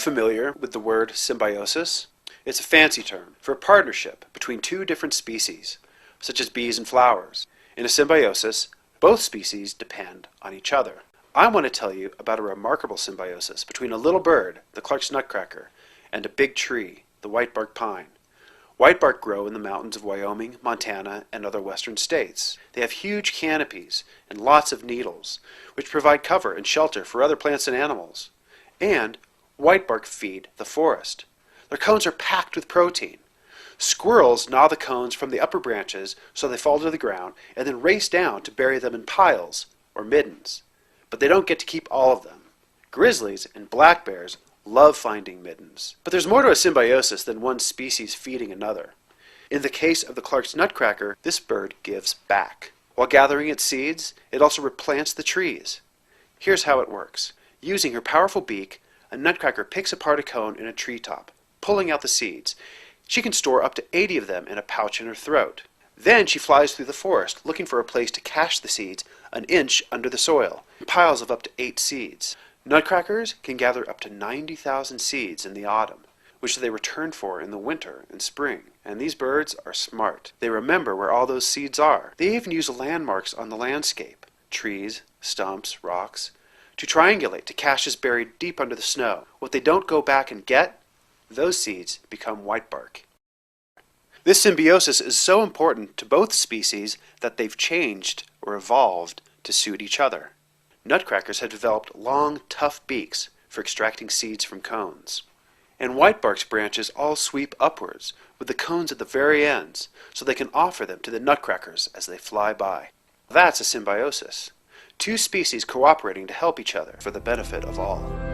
familiar with the word symbiosis? It's a fancy term for a partnership between two different species, such as bees and flowers. In a symbiosis, both species depend on each other. I want to tell you about a remarkable symbiosis between a little bird, the Clark's nutcracker, and a big tree, the whitebark pine. Whitebark grow in the mountains of Wyoming, Montana, and other western states. They have huge canopies and lots of needles, which provide cover and shelter for other plants and animals. And whitebark feed the forest. Their cones are packed with protein. Squirrels gnaw the cones from the upper branches so they fall to the ground and then race down to bury them in piles or middens. But they don't get to keep all of them. Grizzlies and black bears love finding middens. But there's more to a symbiosis than one species feeding another. In the case of the Clark's nutcracker, this bird gives back. While gathering its seeds, it also replants the trees. Here's how it works. Using her powerful beak, a nutcracker picks apart a cone in a treetop, pulling out the seeds. She can store up to 80 of them in a pouch in her throat. Then she flies through the forest, looking for a place to cache the seeds an inch under the soil, piles of up to 8 seeds. Nutcrackers can gather up to 90,000 seeds in the autumn, which they return for in the winter and spring. And these birds are smart. They remember where all those seeds are. They even use landmarks on the landscape, trees, stumps, rocks, to triangulate to caches buried deep under the snow. What they don't go back and get, those seeds become whitebark. This symbiosis is so important to both species that they've changed or evolved to suit each other. Nutcrackers have developed long, tough beaks for extracting seeds from cones. And whitebark's branches all sweep upwards, with the cones at the very ends, so they can offer them to the nutcrackers as they fly by. That's a symbiosis. Two species cooperating to help each other for the benefit of all.